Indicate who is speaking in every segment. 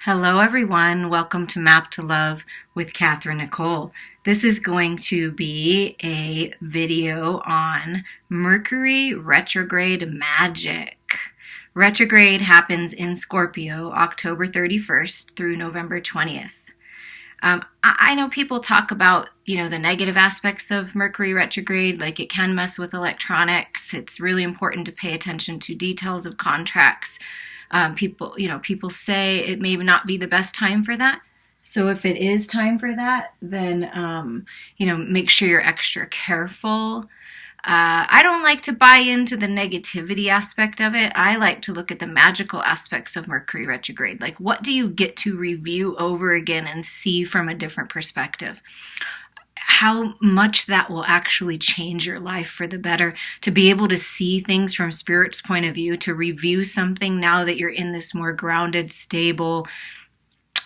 Speaker 1: Hello, everyone. Welcome to Map to Love with Katherine Nichole. This is going to be a video on Mercury retrograde magic. Retrograde happens in Scorpio, October 31st through November 20th. I know people talk about, the negative aspects of Mercury retrograde, like it can mess with electronics. It's really important to pay attention to details of contracts. People say it may not be the best time for that. So if it is time for that, then, make sure you're extra careful. I don't like to buy into the negativity aspect of it. I like to look at the magical aspects of Mercury retrograde. Like, what do you get to review over again and see from a different perspective? How much that will actually change your life for the better, to be able to see things from Spirit's point of view, to review something now that you're in this more grounded, stable,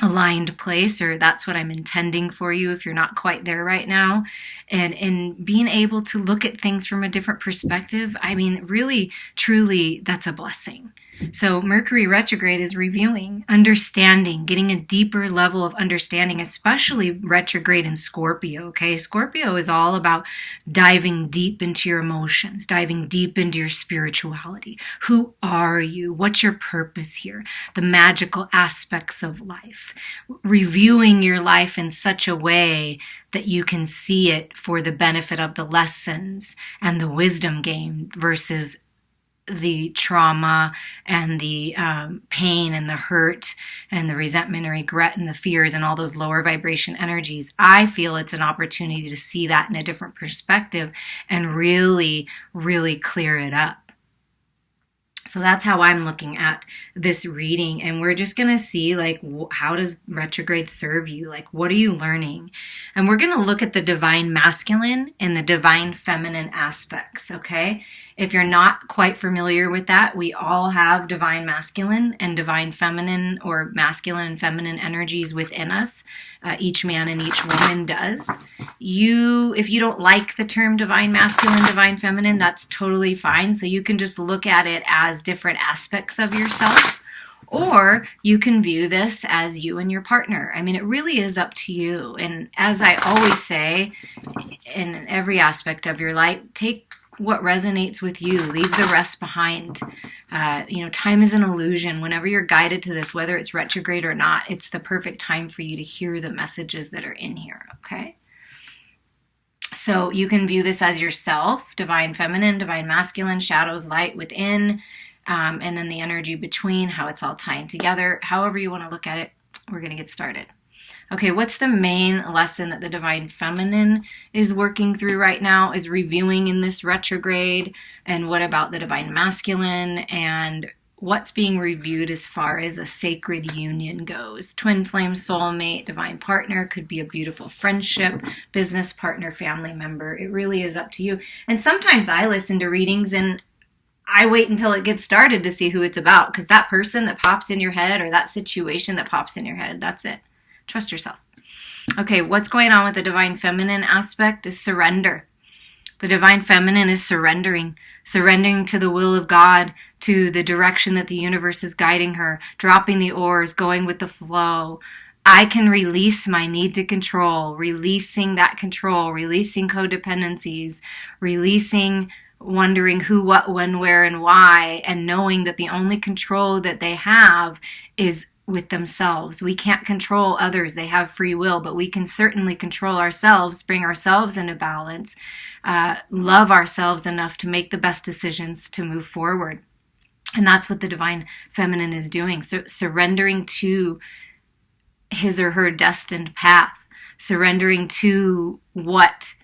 Speaker 1: aligned place, or that's what I'm intending for you if you're not quite there right now. And being able to look at things from a different perspective, really, truly, that's a blessing. So Mercury retrograde is reviewing, understanding, getting a deeper level of understanding, especially retrograde in Scorpio, okay? Scorpio is all about diving deep into your emotions, diving deep into your spirituality. Who are you? What's your purpose here? The magical aspects of life. Reviewing your life in such a way that you can see it for the benefit of the lessons and the wisdom gained versus the trauma and the pain and the hurt and the resentment and regret and the fears and all those lower vibration energies. I feel it's an opportunity to see that in a different perspective and really, really clear it up. So that's how I'm looking at this reading. And we're just going to see, how does retrograde serve you? What are you learning? And we're going to look at the divine masculine and the divine feminine aspects, okay? If you're not quite familiar with that, we all have divine masculine and divine feminine, or masculine and feminine energies within us. Each man and each woman does. If you don't like the term divine masculine, divine feminine, that's totally fine. So you can just look at it as different aspects of yourself. Or you can view this as you and your partner. It really is up to you. And as I always say, in every aspect of your life, take what resonates with you. Leave the rest behind. Time is an illusion. Whenever you're guided to this, whether it's retrograde or not, it's the perfect time for you to hear the messages that are in here, okay? So you can view this as yourself, divine feminine, divine masculine, shadows, light within, and then the energy between, how it's all tying together. However you want to look at it, we're going to get started. Okay, what's the main lesson that the divine feminine is working through right now, is reviewing in this retrograde? And what about the divine masculine? And what's being reviewed as far as a sacred union goes? Twin flame, soulmate, divine partner, could be a beautiful friendship, business partner, family member. It really is up to you. And sometimes I listen to readings and I wait until it gets started to see who it's about, because that person that pops in your head or that situation that pops in your head, that's it. Trust yourself. Okay, what's going on with the divine feminine aspect is surrender. The divine feminine is surrendering to the will of God, to the direction that the universe is guiding her, dropping the oars, going with the flow. I can release my need to control, releasing that control, releasing codependencies, releasing wondering who, what, when, where, and why, and knowing that the only control that they have is with themselves. We can't control others. They have free will, but we can certainly control ourselves, bring ourselves into balance, love ourselves enough to make the best decisions to move forward. And that's what the divine feminine is doing. So surrendering to his or her destined path, surrendering to what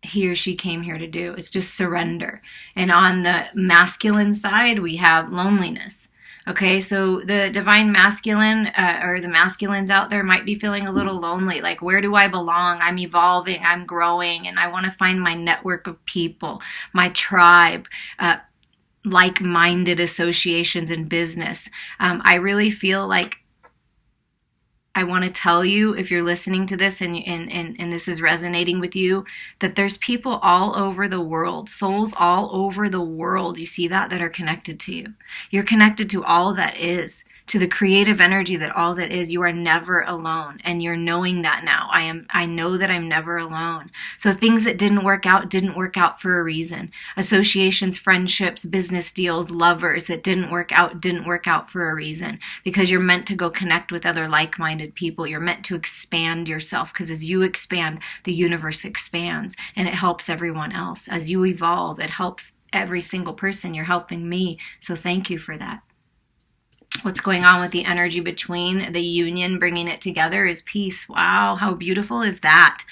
Speaker 1: he or she came here to do. It's just surrender. And on the masculine side, we have loneliness. Okay, so the divine masculine, or the masculines out there might be feeling a little lonely. Like, where do I belong? I'm evolving, I'm growing, and I want to find my network of people, my tribe, like-minded associations in business. I really feel like I want to tell you, if you're listening to this and this is resonating with you, that there's people all over the world, souls all over the world, you see that are connected to you. You're connected to all that is. to the creative energy that all that is. You are never alone, and you're knowing that now. I know that I'm never alone. So things that didn't work out for a reason. Associations, friendships, business deals, lovers that didn't work out for a reason, because you're meant to go connect with other like-minded people. You're meant to expand yourself, because as you expand, the universe expands, and it helps everyone else. As you evolve, it helps every single person. You're helping me, so thank you for that. What's going on with the energy between the union, bringing it together, is peace. Wow, how beautiful is that?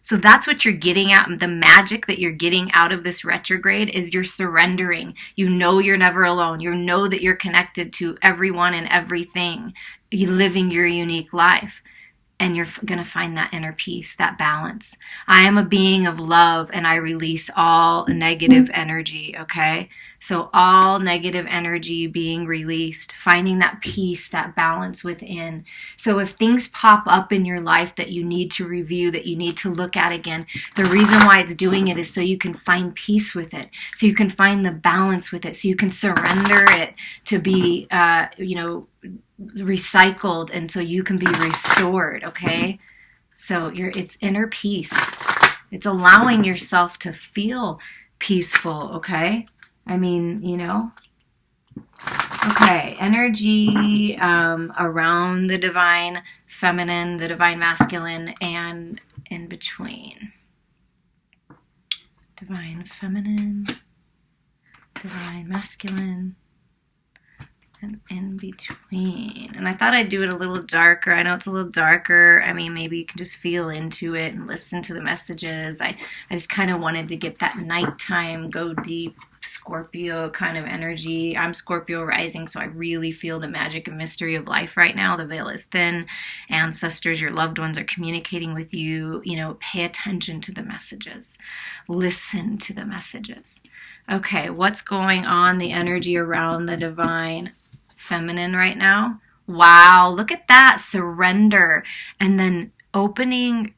Speaker 1: So that's what you're getting at. The magic that you're getting out of this retrograde is you're surrendering. You know you're never alone. You know that you're connected to everyone and everything. You're living your unique life. And you're going to find that inner peace, that balance. I am a being of love, and I release all negative energy, okay? So all negative energy being released, finding that peace, that balance within. So if things pop up in your life that you need to review, that you need to look at again, the reason why it's doing it is so you can find peace with it, so you can find the balance with it, so you can surrender it to be, recycled, and so you can be restored, okay? So it's inner peace. It's allowing yourself to feel peaceful, okay? I mean, Okay, energy around the divine feminine, the divine masculine, and in between. Divine feminine, divine masculine, and in between. And I thought I'd do it a little darker. I know it's a little darker. I mean, maybe you can just feel into it and listen to the messages. I just kind of wanted to get that nighttime, go deep, Scorpio kind of energy. I'm Scorpio rising, so I really feel the magic and mystery of life right now. The veil is thin. Ancestors, your loved ones are communicating with you. Pay attention to the messages. Listen to the messages. Okay, what's going on? The energy around the divine feminine right now. Wow, look at that. Surrender. And then opening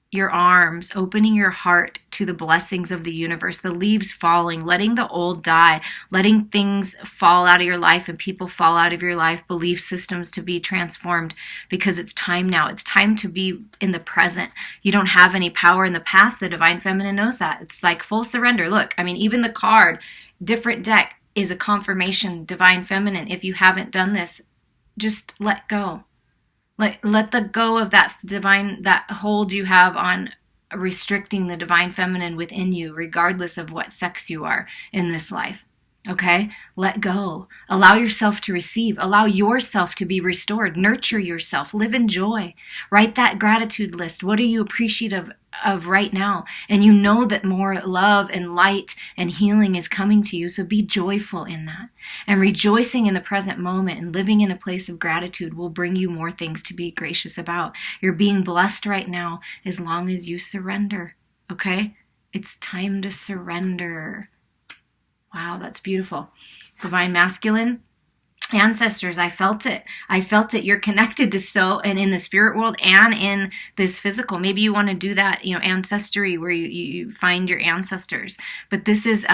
Speaker 1: your arms, opening your heart to the blessings of the universe, the leaves falling, letting the old die, letting things fall out of your life and people fall out of your life, belief systems to be transformed, because it's time now. It's time to be in the present. You don't have any power in the past. The divine feminine knows that. It's like full surrender. Look, I mean, even the card, different deck, is a confirmation, divine feminine. If you haven't done this, just let go. Let the go of that divine, that hold you have on restricting the divine feminine within you, regardless of what sex you are in this life. Okay? Let go. Allow yourself to receive. Allow yourself to be restored. Nurture yourself. Live in joy. Write that gratitude list. What are you appreciative of right now? And you know that more love and light and healing is coming to you, so be joyful in that. And rejoicing in the present moment and living in a place of gratitude will bring you more things to be gracious about. You're being blessed right now as long as you surrender, okay? It's time to surrender. Wow, that's beautiful. Divine masculine. Ancestors, I felt it. You're connected to so, and in the spirit world and in this physical. Maybe you want to do that, ancestry, where you find your ancestors. But this is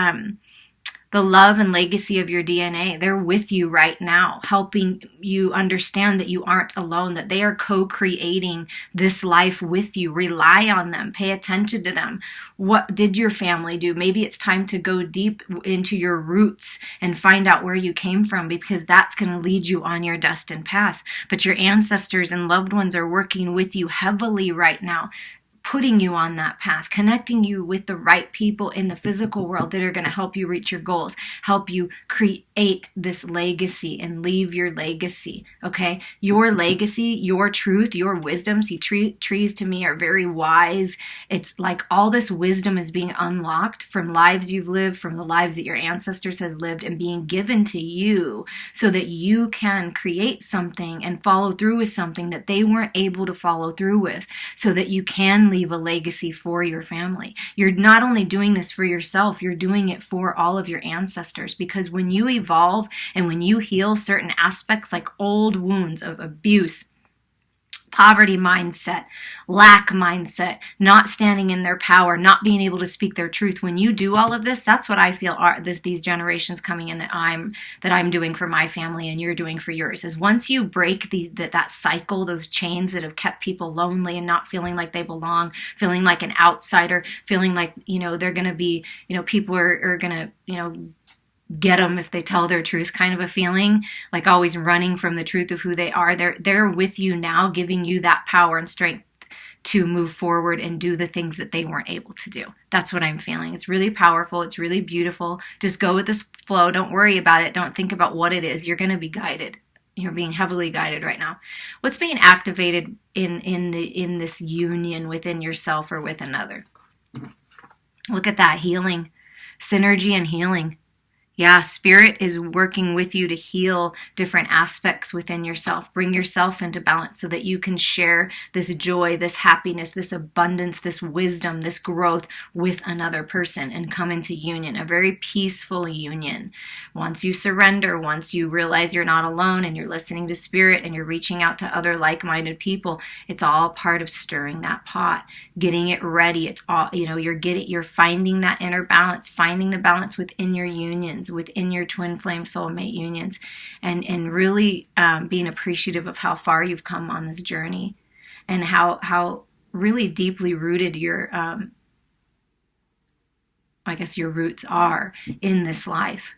Speaker 1: the love and legacy of your DNA. They're with you right now, helping you understand that you aren't alone, that they are co-creating this life with you. Rely on them. Pay attention to them. What did your family do? Maybe it's time to go deep into your roots and find out where you came from, because that's going to lead you on your destined path. But your ancestors and loved ones are working with you heavily right now, putting you on that path, connecting you with the right people in the physical world that are going to help you reach your goals, help you create this legacy and leave your legacy, okay? Your legacy, your truth, your wisdom. See, trees to me are very wise. It's like all this wisdom is being unlocked from lives you've lived, from the lives that your ancestors have lived, and being given to you so that you can create something and follow through with something that they weren't able to follow through with, so that you can leave a legacy for your family. You're not only doing this for yourself, you're doing it for all of your ancestors, because when you evolve and when you heal certain aspects like old wounds of abuse, poverty mindset, lack mindset, not standing in their power, not being able to speak their truth. When you do all of this, that's what I feel are these generations coming in that I'm doing for my family and you're doing for yours. Is once you break that cycle, those chains that have kept people lonely and not feeling like they belong, feeling like an outsider, feeling like, they're going to be, people are going to, get them if they tell their truth, kind of a feeling, like always running from the truth of who they are. They're with you now, giving you that power and strength to move forward and do the things that they weren't able to do. That's what I'm feeling. It's really powerful. It's really beautiful. Just go with this flow. Don't worry about it. Don't think about what it is. You're going to be guided. You're being heavily guided right now. What's being activated in this union within yourself or with another? Look at that healing, synergy and healing. Yeah, Spirit is working with you to heal different aspects within yourself. Bring yourself into balance so that you can share this joy, this happiness, this abundance, this wisdom, this growth with another person and come into union, a very peaceful union. Once you surrender, once you realize you're not alone and you're listening to Spirit and you're reaching out to other like-minded people, it's all part of stirring that pot, getting it ready. It's all, you're finding that inner balance, finding the balance within your unions, within your twin flame soulmate unions, and really being appreciative of how far you've come on this journey and how really deeply rooted your your roots are in this life,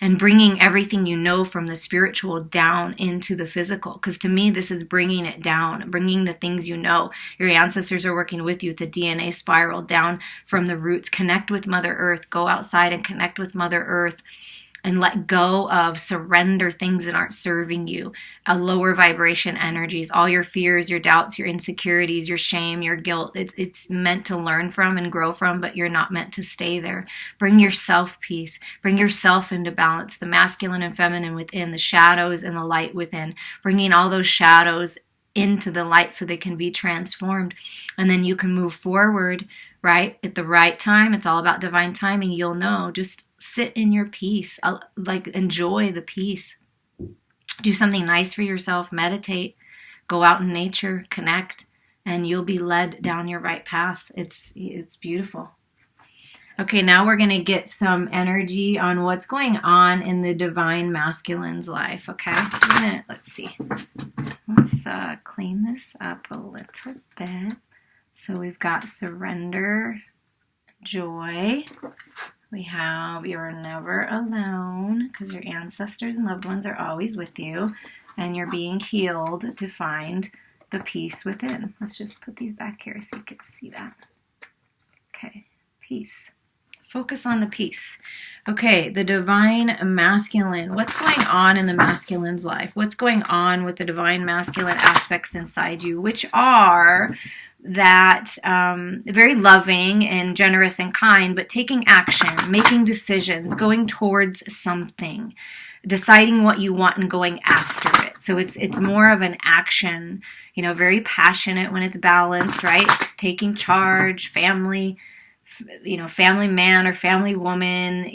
Speaker 1: and bringing everything you know from the spiritual down into the physical. Because to me, this is bringing it down, bringing the things you know. Your ancestors are working with you. It's a DNA spiral down from the roots. Connect with Mother Earth. Go outside and connect with Mother Earth and let go of, surrender things that aren't serving you, lower vibration energies, all your fears, your doubts, your insecurities, your shame, your guilt. It's meant to learn from and grow from, but you're not meant to stay there. Bring yourself peace. Bring yourself into balance, the masculine and feminine within, the shadows and the light within, bringing all those shadows into the light so they can be transformed. And then you can move forward, right? At the right time. It's all about divine timing. You'll know. Just sit in your peace. Enjoy the peace. Do something nice for yourself. Meditate. Go out in nature. Connect. And you'll be led down your right path. It's beautiful. Okay, now we're going to get some energy on what's going on in the divine masculine's life. Okay, so let's see. Let's clean this up a little bit. So we've got surrender, joy. We have you're never alone because your ancestors and loved ones are always with you, and you're being healed to find the peace within. Let's just put these back here so you can see that. Okay, peace. Focus on the peace. Okay, the divine masculine. What's going on in the masculine's life? What's going on with the divine masculine aspects inside you, which are that very loving and generous and kind, but taking action, making decisions, going towards something, deciding what you want and going after it. So it's more of an action, very passionate when it's balanced, right? Taking charge, family man or family woman,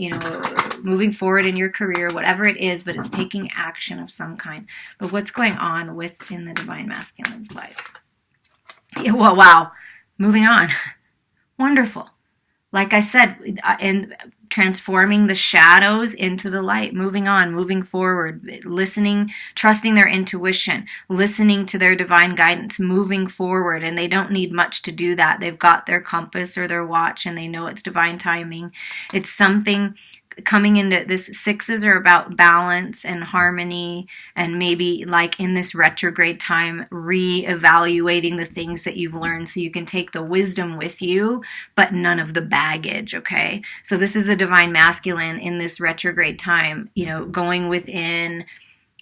Speaker 1: moving forward in your career, whatever it is, but it's taking action of some kind. But what's going on within the divine masculine's life? Yeah, well, wow. Moving on. Wonderful. Like I said, in transforming the shadows into the light, moving on, moving forward, listening, trusting their intuition, listening to their divine guidance, moving forward. And they don't need much to do that. They've got their compass or their watch and they know it's divine timing. It's something coming into this. Sixes are about balance and harmony, and maybe like in this retrograde time, re-evaluating the things that you've learned so you can take the wisdom with you, but none of the baggage, okay? So this is the divine masculine in this retrograde time, going within,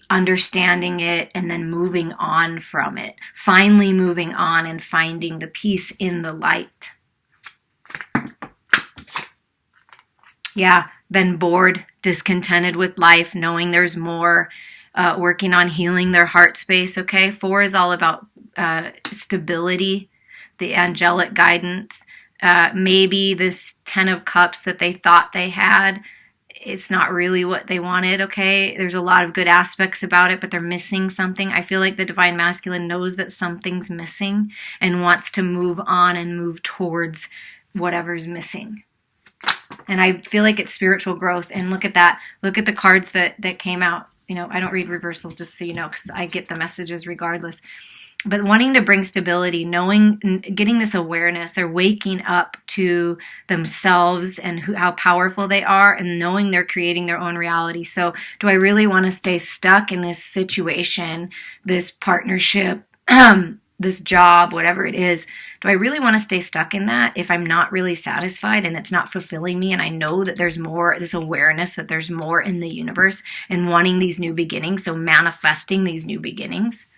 Speaker 1: understanding it, and then moving on from it. Finally moving on and finding the peace in the light. Yeah, been bored, discontented with life, knowing there's more, working on healing their heart space, okay? 4 is all about stability, the angelic guidance. Maybe this 10 of Cups that they thought they had, it's not really what they wanted, okay? There's a lot of good aspects about it, but they're missing something. I feel like the Divine Masculine knows that something's missing and wants to move on and move towards whatever's missing. And I feel like it's spiritual growth. And look at that. Look at the cards that came out. You know, I don't read reversals, just so you know, because I get the messages regardless. But wanting to bring stability, knowing, getting this awareness, they're waking up to themselves and how powerful they are, and knowing they're creating their own reality. So do I really want to stay stuck in this situation, this partnership, this job, whatever it is? Do I really want to stay stuck in that if I'm not really satisfied and it's not fulfilling me? And I know that there's more, this awareness that there's more in the universe, and wanting these new beginnings. So manifesting these new beginnings.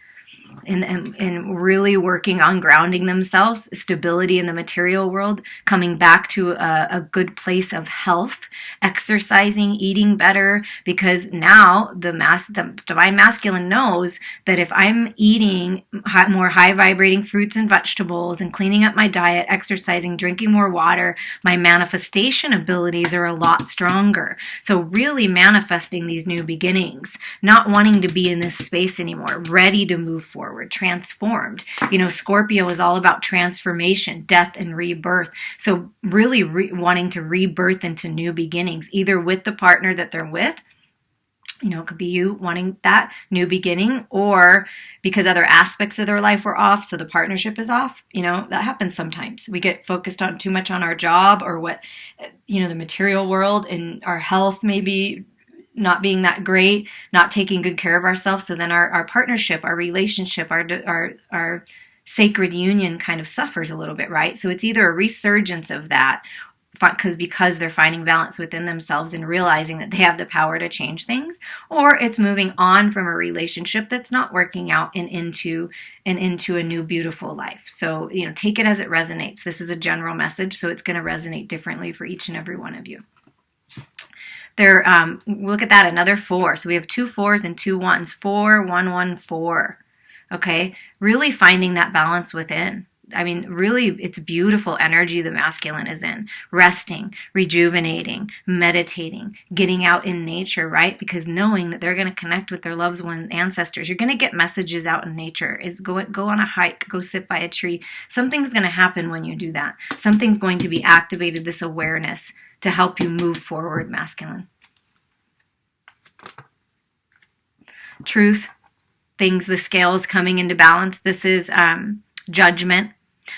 Speaker 1: And really working on grounding themselves, stability in the material world, coming back to a good place of health, exercising, eating better, because now the Divine Masculine knows that if I'm eating more high vibrating fruits and vegetables and cleaning up my diet, exercising, drinking more water, my manifestation abilities are a lot stronger. So really manifesting these new beginnings, not wanting to be in this space anymore, ready to move forward, transformed. You know, Scorpio is all about transformation, death, and rebirth. So really wanting to rebirth into new beginnings, either with the partner that they're with. You know, it could be you wanting that new beginning, or because other aspects of their life were off, so the partnership is off. You know, that happens sometimes. We get focused on too much on our job or what, you know, the material world, and our health maybe not being that great, not taking good care of ourselves. So then our partnership, our relationship, our sacred union kind of suffers a little bit, right? So it's either a resurgence of that because they're finding balance within themselves and realizing that they have the power to change things, or it's moving on from a relationship that's not working out and into a new beautiful life. So, you know, take it as it resonates. This is a general message, so it's going to resonate differently for each and every one of you. There, look at that, another 4. So we have 2 4s and 2 1s. 4, 1, 1, 4. Okay, really finding that balance within. I mean, really, it's beautiful energy the masculine is in. Resting, rejuvenating, meditating, getting out in nature, right? Because knowing that they're going to connect with their loved ones, ancestors. You're going to get messages out in nature. Is go on a hike, go sit by a tree. Something's going to happen when you do that. Something's going to be activated, this awareness, to help you move forward, masculine. Truth, things, the scales coming into balance. This is judgment,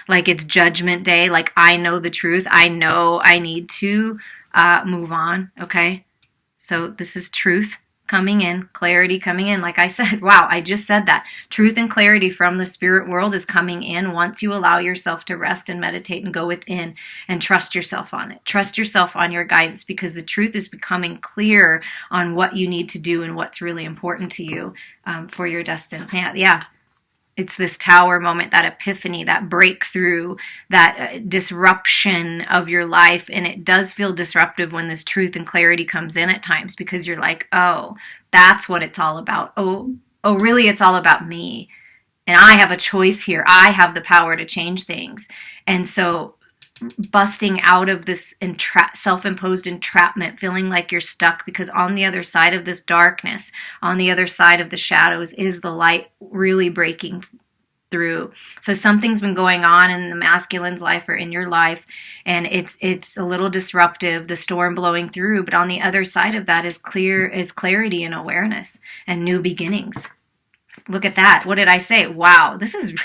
Speaker 1: like it's judgment day, like I know the truth. I know I need to move on, okay? So this is truth coming in, clarity coming in. Like I said, wow, I just said that. Truth and clarity from the spirit world is coming in once you allow yourself to rest and meditate and go within and trust yourself on it. Trust yourself on your guidance, because the truth is becoming clear on what you need to do and what's really important to you for your destiny. Yeah. It's this tower moment, that epiphany, that breakthrough, that disruption of your life. And it does feel disruptive when this truth and clarity comes in at times, because you're like, oh, that's what it's all about. Oh, really, it's all about me. And I have a choice here. I have the power to change things. And so busting out of this self-imposed entrapment, feeling like you're stuck, because on the other side of this darkness, on the other side of the shadows, is the light really breaking through. So something's been going on in the masculine's life or in your life, and it's a little disruptive, the storm blowing through, but on the other side of that is clarity and awareness and new beginnings. Look at that. What did I say? Wow, this is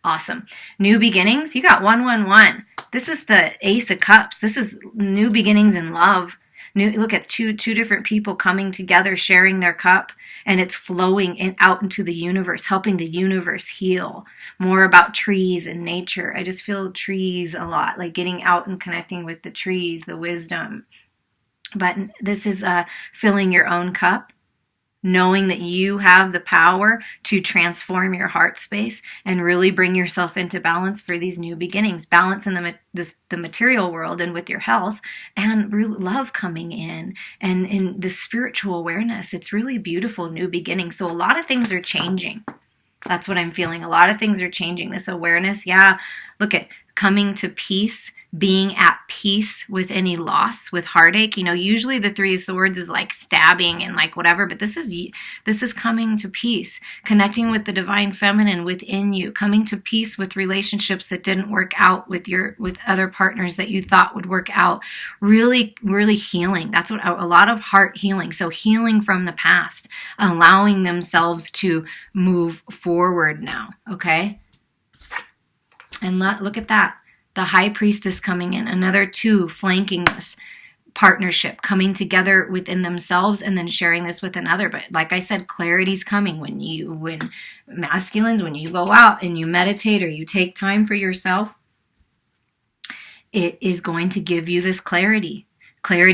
Speaker 1: awesome. New beginnings. You got 1, 1, 1. This is the Ace of Cups. This is new beginnings in love. Look at two different people coming together, sharing their cup, and it's flowing out into the universe, helping the universe heal. More about trees and nature. I just feel trees a lot, like getting out and connecting with the trees, the wisdom. But this is filling your own cup, knowing that you have the power to transform your heart space and really bring yourself into balance for these new beginnings. Balance in the material world and with your health, and real love coming in, and in the spiritual awareness. It's really beautiful new beginnings. So a lot of things are changing. That's what I'm feeling. A lot of things are changing. This awareness, yeah. Look at coming to peace, being at peace with any loss, with heartache. Usually the Three of Swords is like stabbing and like whatever, but this is coming to peace, connecting with the divine feminine within you, coming to peace with relationships that didn't work out with other partners that you thought would work out. Really, really healing. That's what a lot of heart healing. So healing from the past, allowing themselves to move forward now. Okay. And look at that. The High Priestess coming in, another two flanking this partnership, coming together within themselves and then sharing this with another. But like I said, clarity's coming when masculines, when you go out and you meditate or you take time for yourself, it is going to give you this clarity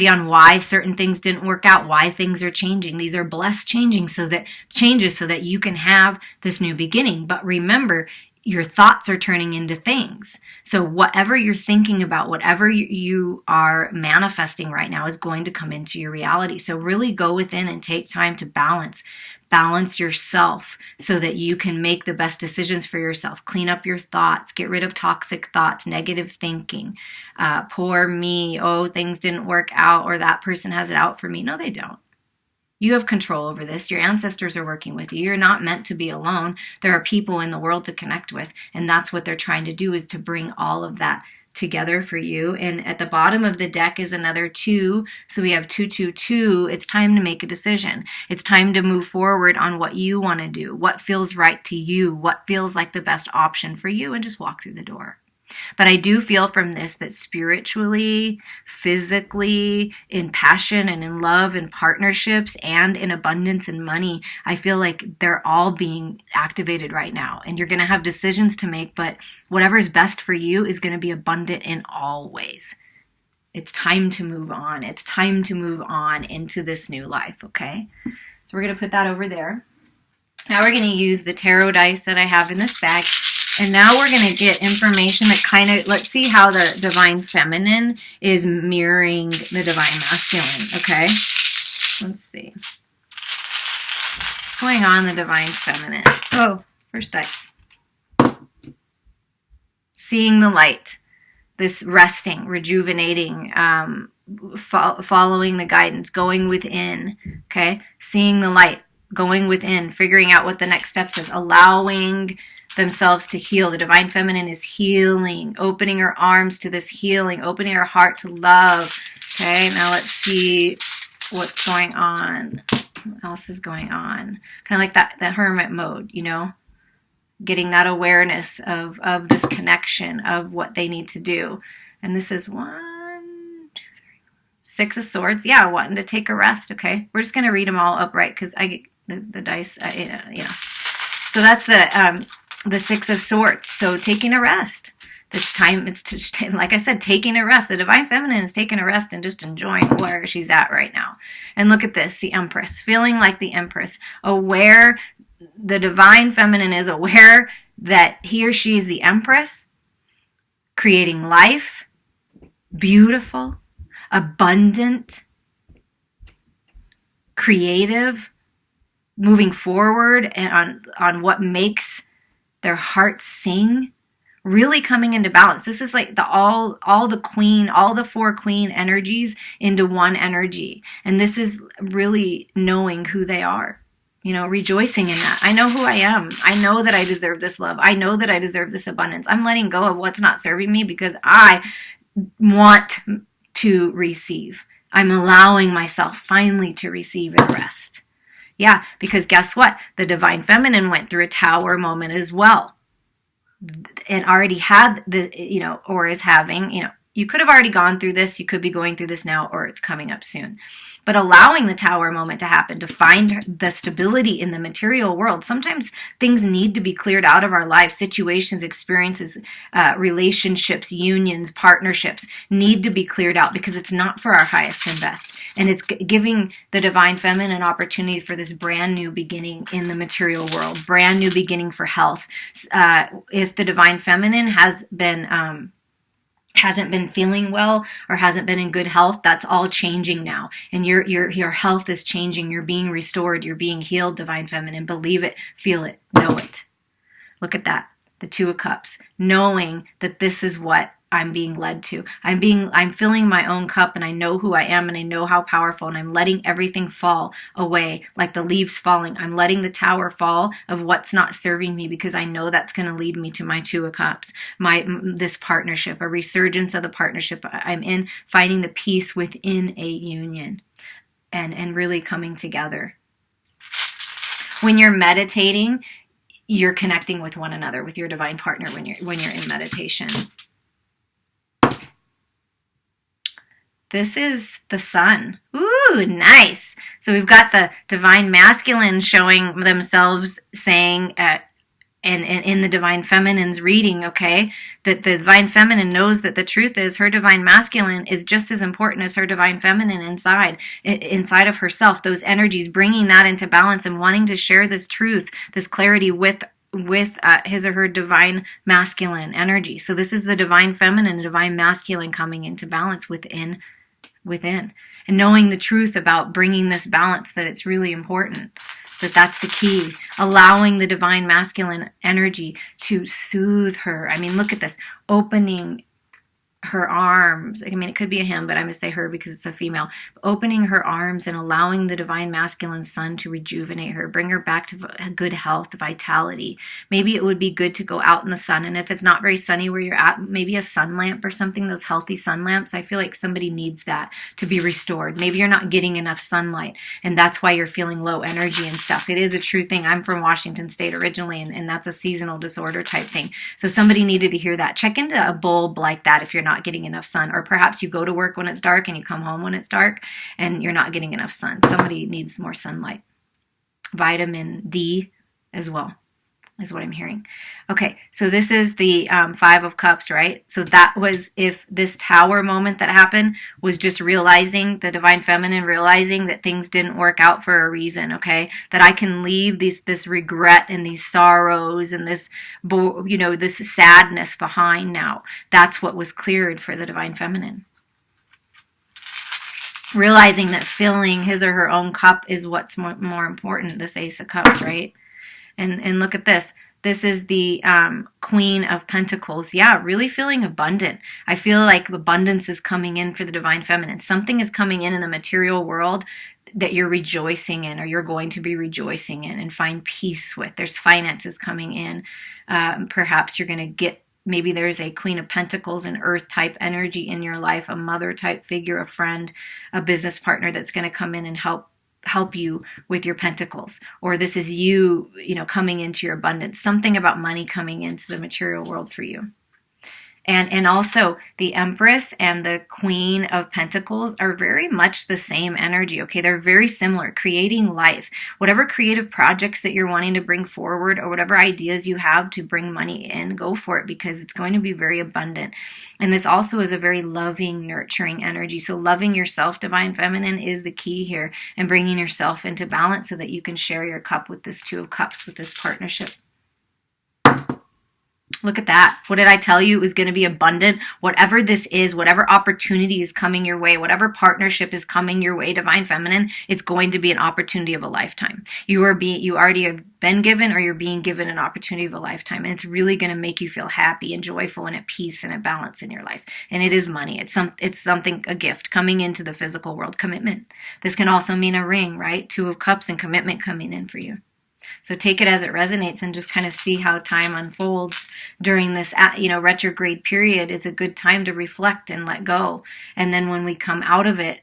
Speaker 1: on why certain things didn't work out, why things are changing. These are blessed changes so that you can have this new beginning. But remember, your thoughts are turning into things. So whatever you're thinking about, whatever you are manifesting right now is going to come into your reality. So really go within and take time to balance yourself so that you can make the best decisions for yourself. Clean up your thoughts, get rid of toxic thoughts, negative thinking, poor me, oh, things didn't work out, or that person has it out for me. No, they don't. You have control over this. Your ancestors are working with you. You're not meant to be alone. There are people in the world to connect with, and that's what they're trying to do, is to bring all of that together for you. And at the bottom of the deck is another 2. So we have 2, 2, 2. It's time to make a decision. It's time to move forward on what you want to do, what feels right to you, what feels like the best option for you, and just walk through the door. But I do feel from this that spiritually, physically, in passion and in love and partnerships and in abundance and money, I feel like they're all being activated right now. And you're going to have decisions to make, but whatever's best for you is going to be abundant in all ways. It's time to move on. It's time to move on into this new life, okay? So we're going to put that over there. Now we're going to use the tarot dice that I have in this bag. And now we're going to get information that kind of, let's see how the divine feminine is mirroring the divine masculine, okay? Let's see. What's going on in the divine feminine? Oh, first dice. Seeing the light. This resting, rejuvenating, following the guidance, going within, okay? Seeing the light, going within, figuring out what the next steps is, allowing themselves to heal. The divine feminine is healing, opening her arms to this healing, opening her heart to love. Okay, now let's see what's going on. What else is going on? Kind of like that hermit mode, getting that awareness of this connection of what they need to do. And this is 1, 2, 3, 6 of Swords. Yeah, wanting to take a rest. Okay, we're just going to read them all upright because I get the dice, So that's the 6 of Swords. So taking a rest. It's time. Like I said, taking a rest. The divine feminine is taking a rest and just enjoying where she's at right now. And look at this, the Empress, feeling like the Empress, aware. The divine feminine is aware that he or she is the Empress, creating life, beautiful, abundant, creative, moving forward and on what makes their hearts sing, really coming into balance. This is like all the queen, all the 4 queen energies into one energy. And this is really knowing who they are, rejoicing in that. I know who I am. I know that I deserve this love. I know that I deserve this abundance. I'm letting go of what's not serving me because I want to receive. I'm allowing myself finally to receive and rest. Yeah, because guess what? The divine feminine went through a tower moment as well. It already had or is having, you could have already gone through this. You could be going through this now, or it's coming up soon. But allowing the tower moment to happen, to find the stability in the material world. Sometimes things need to be cleared out of our lives. Situations, experiences, relationships, unions, partnerships need to be cleared out because it's not for our highest and best. And it's giving the divine feminine an opportunity for this brand new beginning in the material world, brand new beginning for health. If the divine feminine hasn't been feeling well or hasn't been in good health, that's all changing now. And your health is changing. You're being restored. You're being healed, divine feminine. Believe it, feel it, know it. Look at that. The 2 of Cups. Knowing that this is what I'm being led to. I'm filling my own cup, and I know who I am, and I know how powerful, and I'm letting everything fall away like the leaves falling. I'm letting the tower fall of what's not serving me, because I know that's going to lead me to my Two of Cups, this partnership, a resurgence of the partnership I'm in, finding the peace within a union, and really coming together. When you're meditating, you're connecting with one another, with your divine partner when you're in meditation. This is the sun. Ooh, nice. So we've got the divine masculine showing themselves, saying and in the divine feminine's reading, okay, that the divine feminine knows that the truth is her divine masculine is just as important as her divine feminine inside of herself. Those energies, bringing that into balance and wanting to share this truth, this clarity with his or her divine masculine energy. So this is the divine feminine, the divine masculine coming into balance within, and knowing the truth about bringing this balance, that it's really important, that's the key. Allowing the divine masculine energy to soothe her. I mean, look at this, opening her arms. I mean, it could be a him, but I'm going to say her because it's a female. Opening her arms and allowing the divine masculine sun to rejuvenate her, bring her back to good health, vitality. Maybe it would be good to go out in the sun. And if it's not very sunny where you're at, maybe a sun lamp or something, those healthy sun lamps. I feel like somebody needs that to be restored. Maybe you're not getting enough sunlight, and that's why you're feeling low energy and stuff. It is a true thing. I'm from Washington State originally, and that's a seasonal disorder type thing. So somebody needed to hear that. Check into a bulb like that if you're not getting enough sun, or perhaps you go to work when it's dark and you come home when it's dark and you're not getting enough sun. Somebody needs more sunlight. Vitamin D as well is what I'm hearing. Okay, so this is the Five of Cups, right? So that was, if this tower moment that happened was just realizing, the divine feminine realizing that things didn't work out for a reason, okay? That I can leave this regret and these sorrows and this sadness behind now. That's what was cleared for the divine feminine. Realizing that filling his or her own cup is what's more important, this Ace of Cups, right? And look at this. This is the Queen of Pentacles. Yeah, really feeling abundant. I feel like abundance is coming in for the divine feminine. Something is coming in the material world that you're rejoicing in, or you're going to be rejoicing in and find peace with. There's finances coming in. Perhaps you're going to get, maybe there's a Queen of Pentacles, an earth type energy in your life, a mother type figure, a friend, a business partner that's going to come in and help you with your pentacles. Or this is you coming into your abundance, something about money coming into the material world for you. And also the Empress and the Queen of Pentacles are very much the same energy, okay? They're very similar, creating life. Whatever creative projects that you're wanting to bring forward, or whatever ideas you have to bring money in, go for it, because it's going to be very abundant. And this also is a very loving, nurturing energy. So loving yourself, divine feminine, is the key here, and bringing yourself into balance so that you can share your cup with this Two of Cups, with this partnership. Look at that. What did I tell you? It was going to be abundant. Whatever this is, whatever opportunity is coming your way, whatever partnership is coming your way, divine feminine, it's going to be an opportunity of a lifetime. You already have been given, or you're being given an opportunity of a lifetime. And it's really going to make you feel happy and joyful and at peace and at balance in your life. And it is money. It's something, a gift coming into the physical world. Commitment. This can also mean a ring, right? Two of Cups and commitment coming in for you. So take it as it resonates, and just kind of see how time unfolds during this, retrograde period. It's a good time to reflect and let go. And then when we come out of it,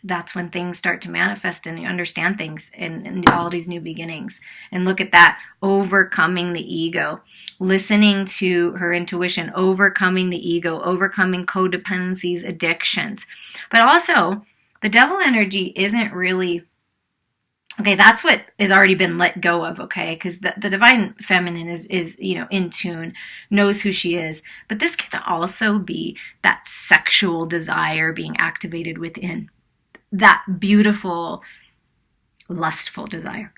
Speaker 1: that's when things start to manifest and you understand things and all these new beginnings. And look at that, overcoming the ego, listening to her intuition, overcoming the ego, overcoming codependencies, addictions. But also, the devil energy isn't really... Okay, that's what has already been let go of, okay? Because the divine feminine is in tune, knows who she is. But this can also be that sexual desire being activated within. That beautiful, lustful desire.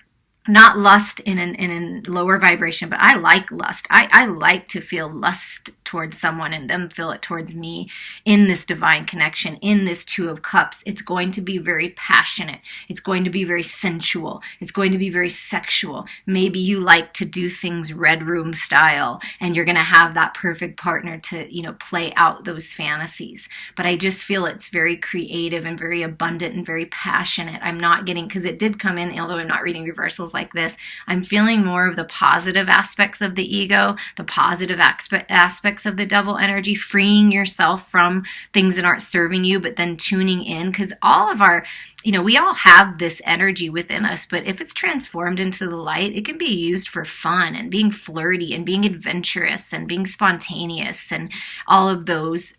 Speaker 1: Not lust in a lower vibration, but I like lust. I like to feel lust towards someone and them feel it towards me in this divine connection, in this Two of Cups. It's going to be very passionate. It's going to be very sensual. It's going to be very sexual. Maybe you like to do things red room style, and you're going to have that perfect partner to, play out those fantasies. But I just feel it's very creative and very abundant and very passionate. I'm not getting, because it did come in, although I'm not reading reversals like this, I'm feeling more of the positive aspects of the ego, the positive aspects of the devil energy, freeing yourself from things that aren't serving you, but then tuning in, because all of our, we all have this energy within us, but if it's transformed into the light, it can be used for fun and being flirty and being adventurous and being spontaneous and all of those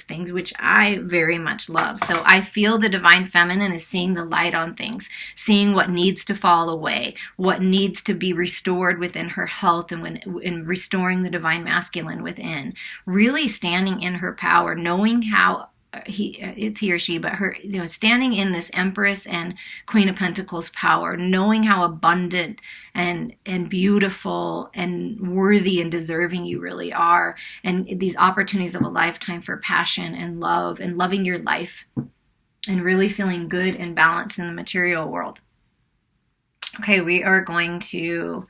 Speaker 1: things, which I very much love. So I feel the divine feminine is seeing the light on things, seeing what needs to fall away, what needs to be restored within her health, and in restoring the divine masculine within, really standing in her power, knowing how it's he or she, but her, standing in this Empress and Queen of Pentacles power, knowing how abundant and beautiful and worthy and deserving you really are, and these opportunities of a lifetime for passion and love and loving your life and really feeling good and balanced in the material world. Okay, we are going to,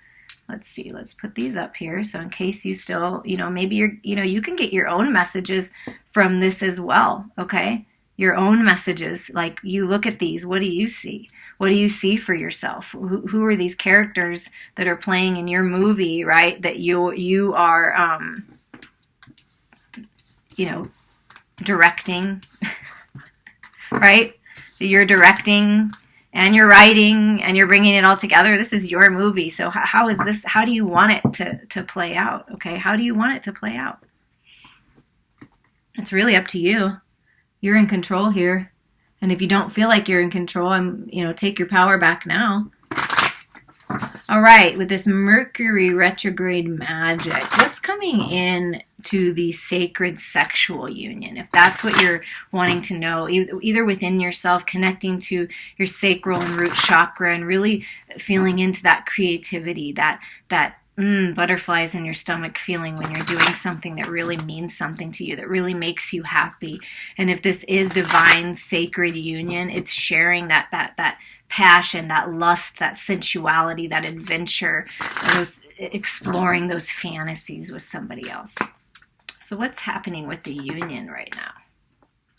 Speaker 1: let's see, let's put these up here. So in case you still, maybe you can get your own messages from this as well, okay? Your own messages, like you look at these, what do you see? What do you see for yourself? Who are these characters that are playing in your movie, right? That you are, directing, right? You're directing and you're writing and you're bringing it all together. This is your movie. So how is this, how do you want it to play out? Okay. How do you want it to play out? It's really up to you. You're in control here. And if you don't feel like you're in control, take your power back now. All right. With this Mercury retrograde magic, what's coming in to the sacred sexual union? If that's what you're wanting to know, either within yourself, connecting to your sacral and root chakra and really feeling into that creativity, that butterflies in your stomach feeling when you're doing something that really means something to you, that really makes you happy. And if this is divine sacred union, it's sharing that passion, that lust, that sensuality, that adventure, exploring those fantasies with somebody else. So what's happening with the union right now?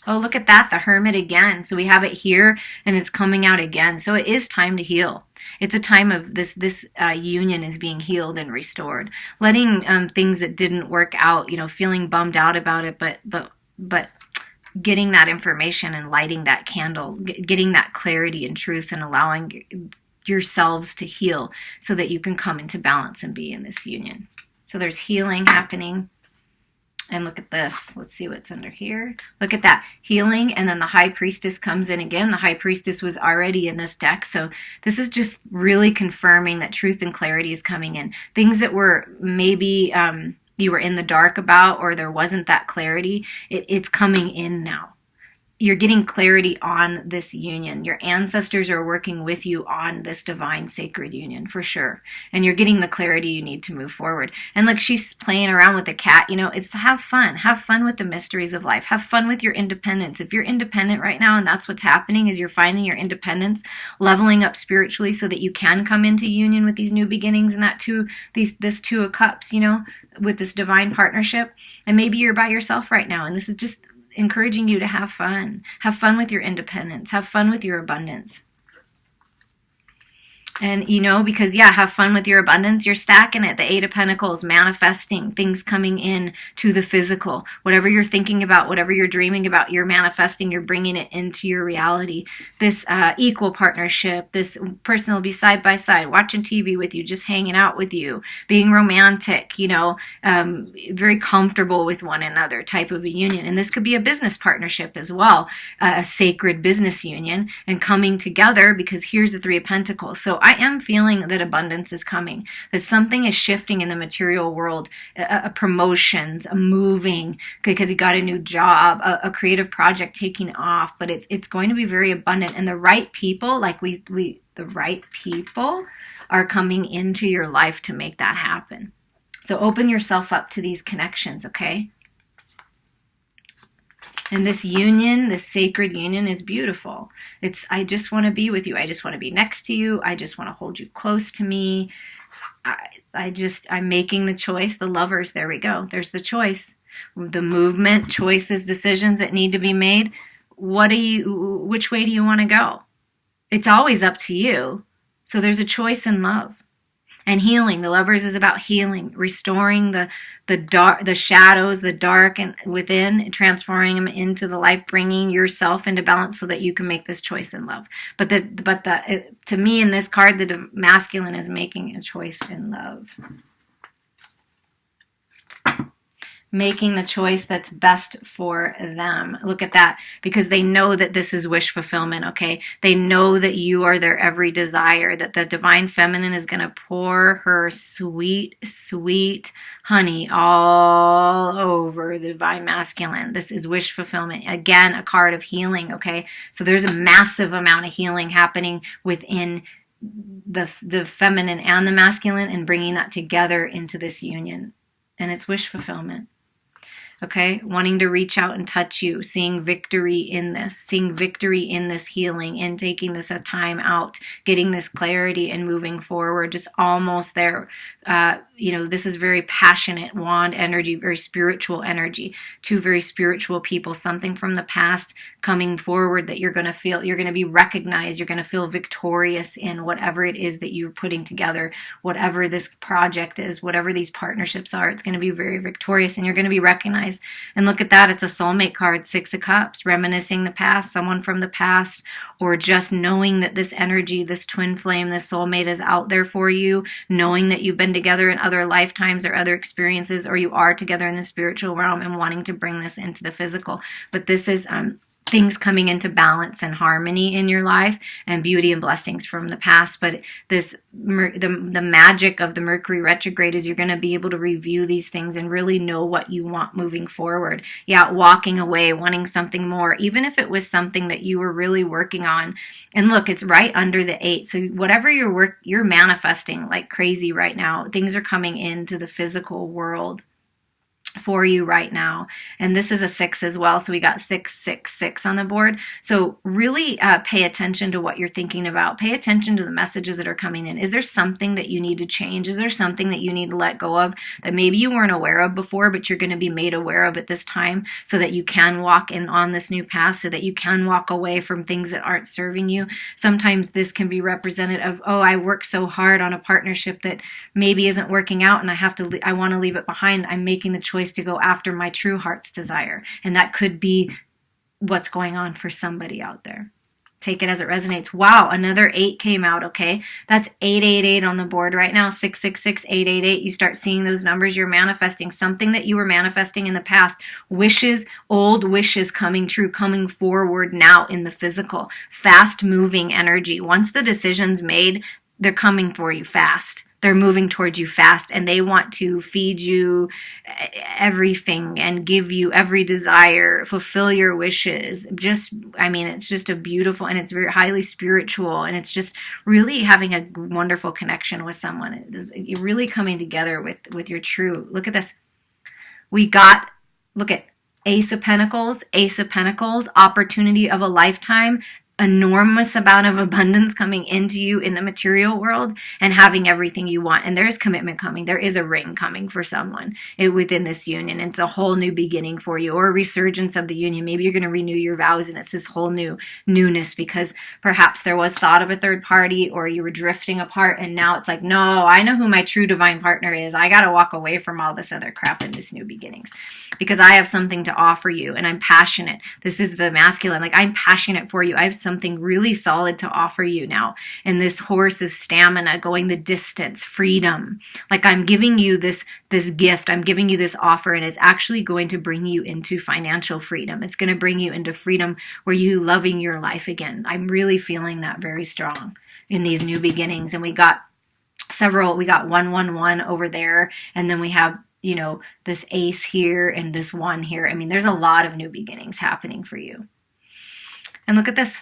Speaker 1: Oh, look at that, the Hermit again. So we have it here and it's coming out again. So it is time to heal. It's a time of this union is being healed and restored. Letting things that didn't work out, feeling bummed out about it, but getting that information and lighting that candle, getting that clarity and truth, and allowing yourselves to heal so that you can come into balance and be in this union. So there's healing happening. And look at this. Let's see what's under here. Look at that. Healing. And then the High Priestess comes in again. The High Priestess was already in this deck. So this is just really confirming that truth and clarity is coming in. Things that were maybe you were in the dark about, or there wasn't that clarity, it's coming in now. You're getting clarity on this union. Your ancestors are working with you on this divine sacred union for sure. And you're getting the clarity you need to move forward. And look, she's playing around with the cat. It's have fun. Have fun with the mysteries of life. Have fun with your independence. If you're independent right now and that's what's happening, is you're finding your independence, leveling up spiritually so that you can come into union with these new beginnings and this Two of Cups, with this divine partnership. And maybe you're by yourself right now. And this is just encouraging you to have fun. Have fun with your independence. Have fun with your abundance. And, because, have fun with your abundance. You're stacking it. The Eight of Pentacles, manifesting things coming in to the physical. Whatever you're thinking about, whatever you're dreaming about, you're manifesting, you're bringing it into your reality. This equal partnership, this person will be side by side, watching TV with you, just hanging out with you, being romantic, very comfortable with one another type of a union. And this could be a business partnership as well, a sacred business union, and coming together, because here's the Three of Pentacles. So I am feeling that abundance is coming, that something is shifting in the material world, promotions, a moving, because you got a new job, a creative project taking off, but it's going to be very abundant. And the right people, the right people are coming into your life to make that happen. So open yourself up to these connections, okay? And this union, this sacred union is beautiful. I just want to be with you. I just want to be next to you. I just want to hold you close to me. I'm making the choice. The lovers, there we go. There's the choice. The movement, choices, decisions that need to be made. Which way do you want to go? It's always up to you. So there's a choice in love. And healing. The lovers is about healing, restoring the dark, the shadows, the dark and within, transforming them into the light, bringing yourself into balance so that you can make this choice in love. But to me in this card, the masculine is making a choice in love. Making the choice that's best for them. Look at that. Because they know that this is wish fulfillment, okay? They know that you are their every desire, that the divine feminine is going to pour her sweet, sweet honey all over the divine masculine. This is wish fulfillment. Again, a card of healing, okay? So there's a massive amount of healing happening within the feminine and the masculine and bringing that together into this union. And it's wish fulfillment. Okay, wanting to reach out and touch you, seeing victory in this healing and taking this a time out, getting this clarity and moving forward, just almost there. This is very passionate wand energy, very spiritual energy, two very spiritual people, something from the past coming forward that you're going to feel, you're going to be recognized, you're going to feel victorious in whatever it is that you're putting together, whatever this project is, whatever these partnerships are, it's going to be very victorious and you're going to be recognized. And look at that, it's a soulmate card, 6 of Cups, reminiscing the past, someone from the past, or just knowing that this energy, this twin flame, this soulmate is out there for you, knowing that you've been together in other lifetimes or other experiences, or you are together in the spiritual realm and wanting to bring this into the physical. But this is things coming into balance and harmony in your life and beauty and blessings from the past. But the magic of the Mercury retrograde is you're going to be able to review these things and really know what you want moving forward. Yeah, walking away, wanting something more, even if it was something that you were really working on. And look, it's right under the 8. So whatever you're manifesting like crazy right now, things are coming into the physical world for you right now. And this is a 6 as well. So we got 666 on the board. So really pay attention to what you're thinking about. Pay attention to the messages that are coming in. Is there something that you need to change? Is there something that you need to let go of that maybe you weren't aware of before, but you're going to be made aware of at this time so that you can walk in on this new path, so that you can walk away from things that aren't serving you? Sometimes this can be representative of, oh, I worked so hard on a partnership that maybe isn't working out and I want to leave it behind. I'm making the choice to go after my true heart's desire. And that could be what's going on for somebody out there. Take it as it resonates. Wow, another 8 came out, okay? That's 888 on the board right now, 666, 888. You start seeing those numbers. You're manifesting something that you were manifesting in the past. Wishes, old wishes coming true, coming forward now in the physical. Fast-moving energy. Once the decision's made, they're coming for you fast. They're moving towards you fast, and they want to feed you everything and give you every desire, fulfill your wishes. It's just a beautiful, and it's very highly spiritual, and it's just really having a wonderful connection with someone. You're really coming together with your true. Look at this. Look at Ace of Pentacles, opportunity of a lifetime, enormous amount of abundance coming into you in the material world and having everything you want. And there is commitment coming. There is a ring coming for someone within this union. It's a whole new beginning for you, or a resurgence of the union. Maybe you're going to renew your vows and it's this whole newness because perhaps there was thought of a third party or you were drifting apart and now it's like, no, I know who my true divine partner is. I got to walk away from all this other crap in this new beginnings because I have something to offer you and I'm passionate. This is the masculine. Like, I'm passionate for you. I have something really solid to offer you now. And this horse is stamina, going the distance, freedom. Like, I'm giving you this gift. I'm giving you this offer, and it's actually going to bring you into financial freedom. It's going to bring you into freedom where you loving your life again. I'm really feeling that very strong in these new beginnings. And we got 111 over there. And then we have, this ace here and this 1 here. I mean, there's a lot of new beginnings happening for you. And look at this.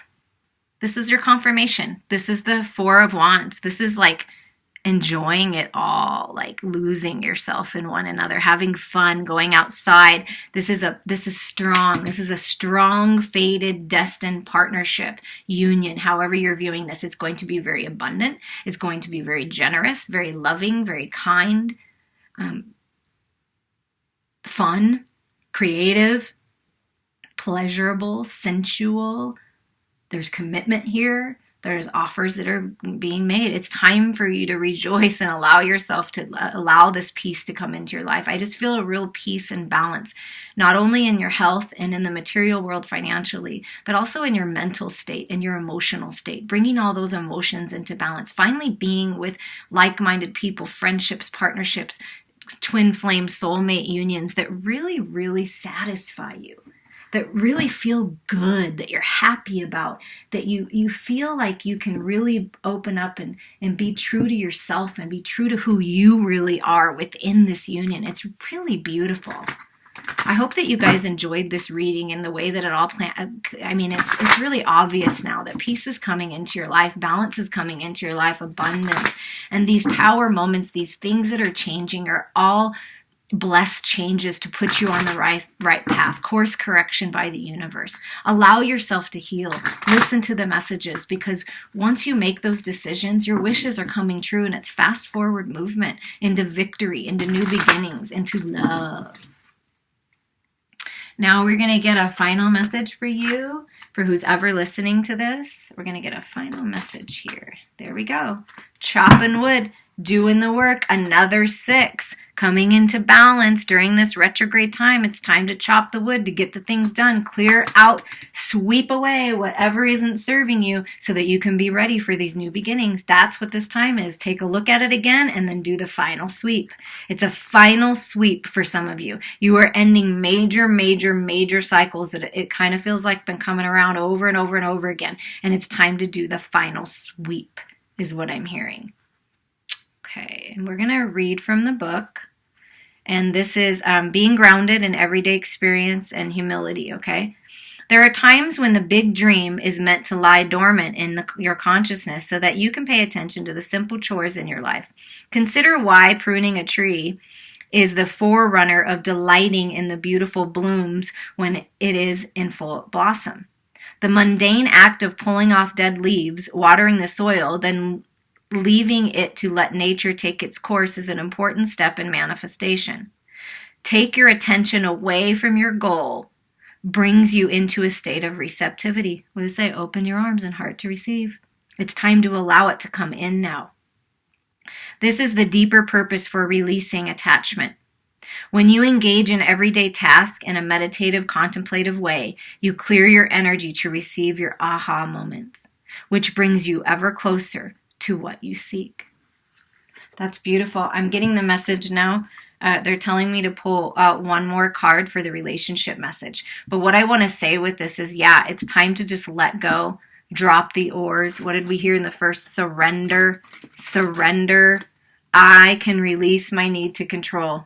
Speaker 1: This is your confirmation. This is the 4 of Wands. This is like enjoying it all, like losing yourself in one another, having fun, going outside. This is strong. This is a strong, fated, destined partnership, union. However you're viewing this, it's going to be very abundant. It's going to be very generous, very loving, very kind, fun, creative, pleasurable, sensual. There's commitment here. There's offers that are being made. It's time for you to rejoice and allow yourself to allow this peace to come into your life. I just feel a real peace and balance, not only in your health and in the material world financially, but also in your mental state and your emotional state, bringing all those emotions into balance, finally being with like-minded people, friendships, partnerships, twin flame soulmate unions that really, really satisfy you, that really feel good, that you're happy about, that you feel like you can really open up and be true to yourself and be true to who you really are within this union. It's really beautiful. I hope that you guys enjoyed this reading and the way that it all I mean, it's really obvious now that peace is coming into your life, balance is coming into your life, abundance, and these tower moments, these things that are changing are all blessed changes to put you on the right path, course correction by the universe. Allow yourself to heal. Listen to the messages, because once you make those decisions, your wishes are coming true, and it's fast forward movement into victory, into new beginnings, into love. Now we're going to get a final message for you, for who's ever listening to this. We're going to get a final message here. There we go. Chopping wood, doing the work, another 6. Coming into balance during this retrograde time. It's time to chop the wood, to get the things done, clear out, sweep away whatever isn't serving you so that you can be ready for these new beginnings. That's what this time is. Take a look at it again and then do the final sweep. It's a final sweep for some of you. You are ending major cycles that it kind of feels like been coming around over and over and over again. And it's time to do the final sweep is what I'm hearing. Okay, and we're going to read from the book, and this is being grounded in everyday experience and humility, okay? There are times when the big dream is meant to lie dormant in your consciousness so that you can pay attention to the simple chores in your life. Consider why pruning a tree is the forerunner of delighting in the beautiful blooms when it is in full blossom. The mundane act of pulling off dead leaves, watering the soil, then leaving it to let nature take its course is an important step in manifestation. Take your attention away from your goal, brings you into a state of receptivity. What does it say? Open your arms and heart to receive. It's time to allow it to come in now. This is the deeper purpose for releasing attachment. When you engage in everyday tasks in a meditative, contemplative way, you clear your energy to receive your aha moments, which brings you ever closer to what you seek. That's beautiful. I'm getting the message now. They're telling me to pull out one more card for the relationship message. But what I want to say with this is, yeah, it's time to just let go, drop the oars. What did we hear in the first? Surrender. Surrender. I can release my need to control.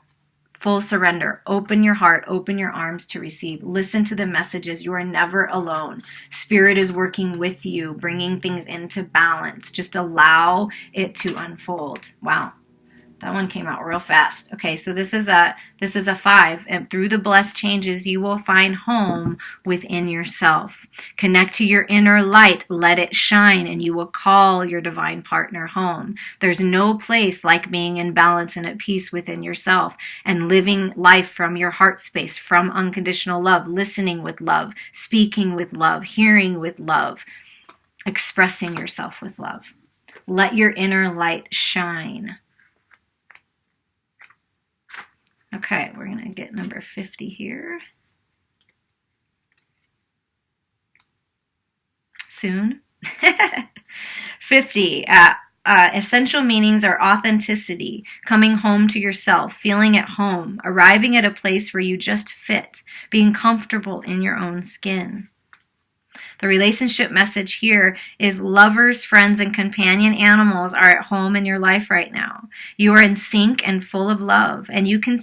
Speaker 1: Full surrender. Open your heart, open your arms to receive. Listen to the messages. You are never alone. Spirit is working with you, bringing things into balance. Just allow it to unfold. Wow. That one came out real fast. Okay, so this is a 5. And through the blessed changes, you will find home within yourself. Connect to your inner light. Let it shine, and you will call your divine partner home. There's no place like being in balance and at peace within yourself and living life from your heart space, from unconditional love, listening with love, speaking with love, hearing with love, expressing yourself with love. Let your inner light shine. Okay, we're going to get number 50 here. Soon. 50. Essential meanings are authenticity, coming home to yourself, feeling at home, arriving at a place where you just fit, being comfortable in your own skin. The relationship message here is lovers, friends, and companion animals are at home in your life right now. You are in sync and full of love, and you can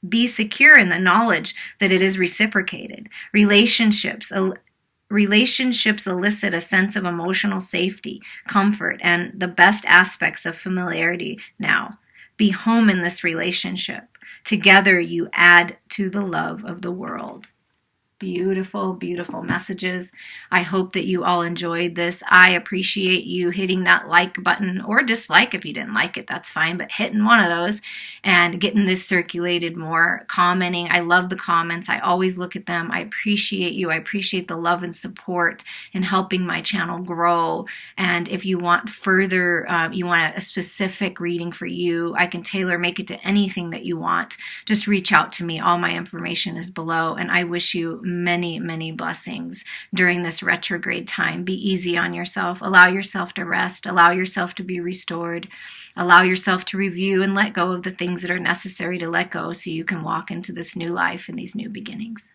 Speaker 1: be secure in the knowledge that it is reciprocated. Relationships, relationships elicit a sense of emotional safety, comfort, and the best aspects of familiarity now. Be home in this relationship. Together you add to the love of the world. Beautiful, beautiful messages. I hope that you all enjoyed this. I appreciate you hitting that like button, or dislike if you didn't like it, that's fine, but hitting one of those and getting this circulated more, commenting. I love the comments. I always look at them. I appreciate you. I appreciate the love and support in helping my channel grow. And if you want further, you want a specific reading for you, I can make it to anything that you want. Just reach out to me. All my information is below, and I wish you many, many blessings during this retrograde time. Be easy on yourself. Allow yourself to rest. Allow yourself to be restored. Allow yourself to review and let go of the things that are necessary to let go so you can walk into this new life and these new beginnings.